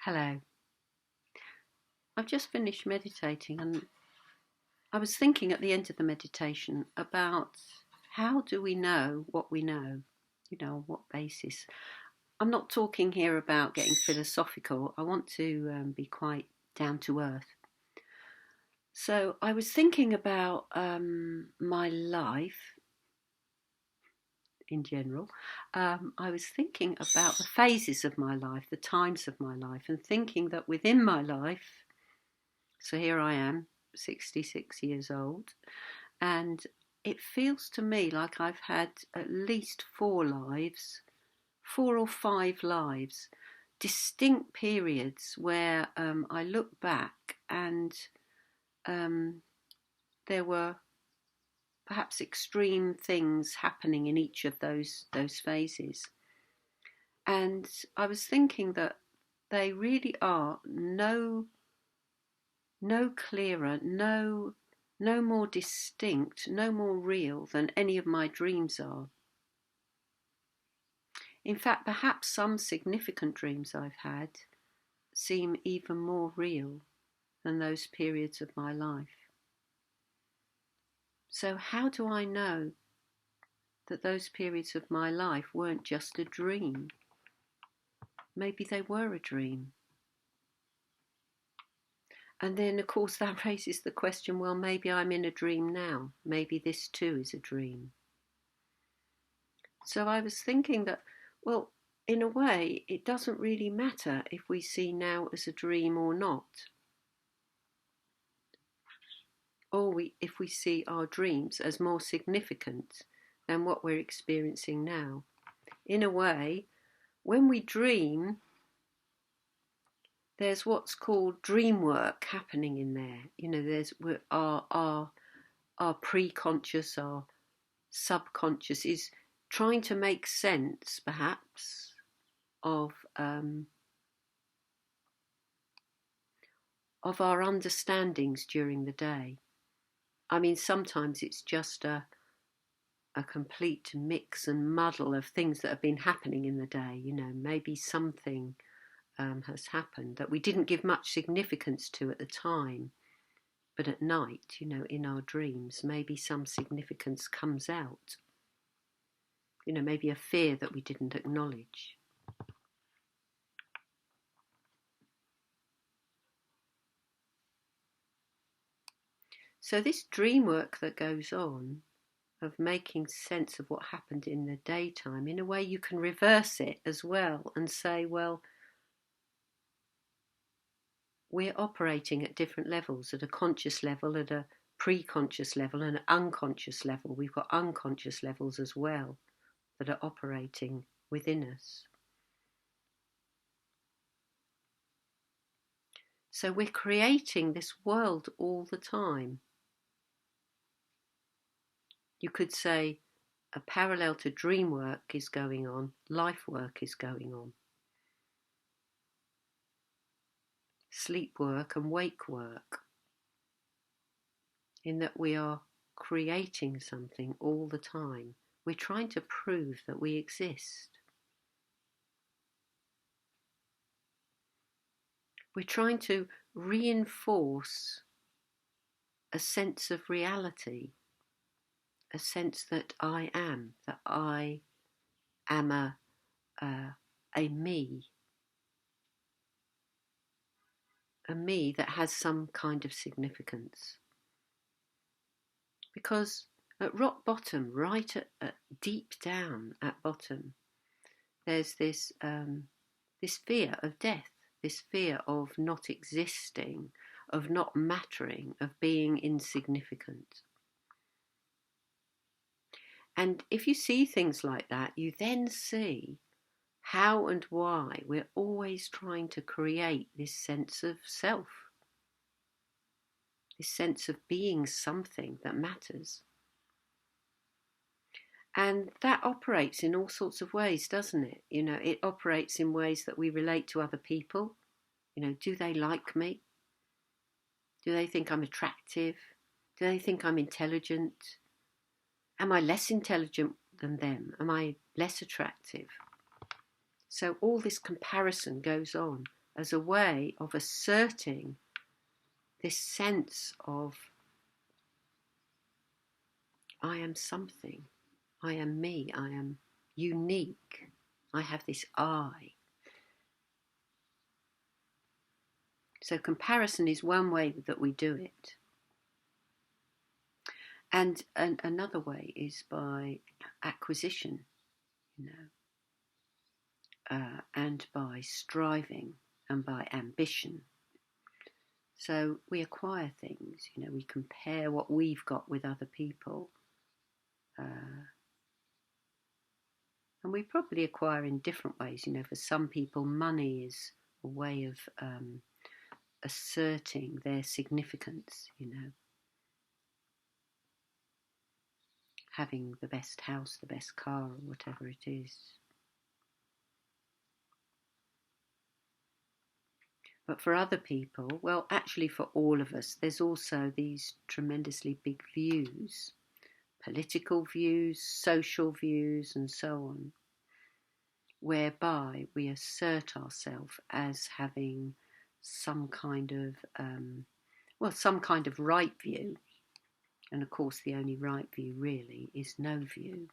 Hello. I've just finished meditating and I was thinking at the end of the meditation about how do we know what we know? On what basis? I'm not talking here about getting philosophical. I want to be quite down to earth. So I was thinking about my life in general. I was thinking about the phases of my life, the times of my life, and thinking that within my life, so here I am, 66 years old, and it feels to me like I've had at least 4 lives, 4 or 5 lives, distinct periods where I look back and there were perhaps extreme things happening in each of those phases. And I was thinking that they really are no clearer, no more distinct, no more real than any of my dreams are. In fact, perhaps some significant dreams I've had seem even more real than those periods of my life. So how do I know that those periods of my life weren't just a dream? Maybe they were a dream. And then, of course, that raises the question, well, maybe I'm in a dream now. Maybe this too is a dream. So I was thinking that, well, in a way, it doesn't really matter if we see now as a dream or not. Or if we see our dreams as more significant than what we're experiencing now. In a way, when we dream, there's what's called dream work happening in there. There's our pre-conscious, our subconscious is trying to make sense, perhaps, of our understandings during the day. I mean, sometimes it's just a complete mix and muddle of things that have been happening in the day. Maybe something has happened that we didn't give much significance to at the time, but at night, in our dreams, maybe some significance comes out. Maybe a fear that we didn't acknowledge. So this dream work that goes on, of making sense of what happened in the daytime, in a way you can reverse it as well and say, well, we're operating at different levels, at a conscious level, at a pre-conscious level, and an unconscious level. We've got unconscious levels as well that are operating within us. So we're creating this world all the time. You could say a parallel to dream work is going on, life work is going on. Sleep work and wake work, in that we are creating something all the time. We're trying to prove that we exist. We're trying to reinforce a sense of reality, a sense that I am a me. A me that has some kind of significance. Because at rock bottom, right at deep down at bottom, there's this fear of death, this fear of not existing, of not mattering, of being insignificant. And if you see things like that, you then see how and why we're always trying to create this sense of self, this sense of being something that matters. And that operates in all sorts of ways, doesn't it? It operates in ways that we relate to other people. Do they like me? Do they think I'm attractive? Do they think I'm intelligent? Am I less intelligent than them? Am I less attractive? So all this comparison goes on as a way of asserting this sense of I am something, I am me, I am unique, I have this I. So comparison is one way that we do it. And another way is by acquisition, and by striving and by ambition. So we acquire things, we compare what we've got with other people. And we probably acquire in different ways. For some people, money is a way of asserting their significance, having the best house, the best car, or whatever it is. But for other people, well, actually for all of us, there's also these tremendously big views, political views, social views, and so on, whereby we assert ourselves as having some kind of, some kind of right view. And of course, the only right view really is no view.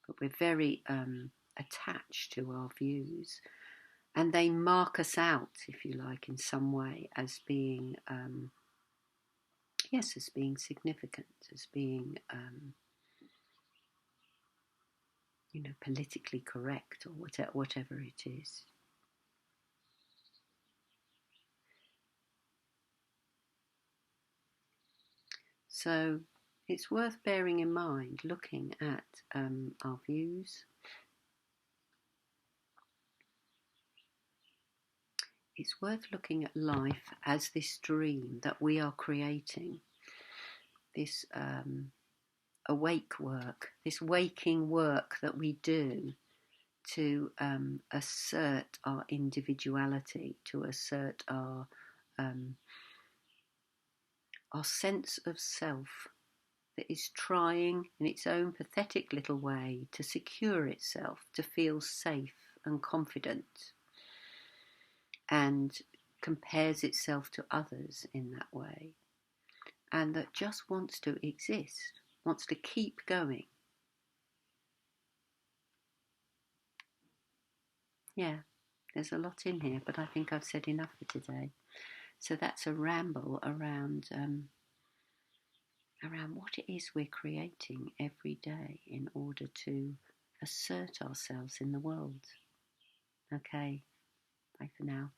But we're very attached to our views. And they mark us out, if you like, in some way as being, as being significant, as being, politically correct or whatever it is. So it's worth bearing in mind, looking at our views. It's worth looking at life as this dream that we are creating, this awake work, this waking work that we do to assert our individuality, to assert our sense of self that is trying in its own pathetic little way to secure itself, to feel safe and confident, and compares itself to others in that way, and that just wants to exist, wants to keep going. Yeah, there's a lot in here, but I think I've said enough for today. So that's a ramble around what it is we're creating every day in order to assert ourselves in the world. Okay, bye for now.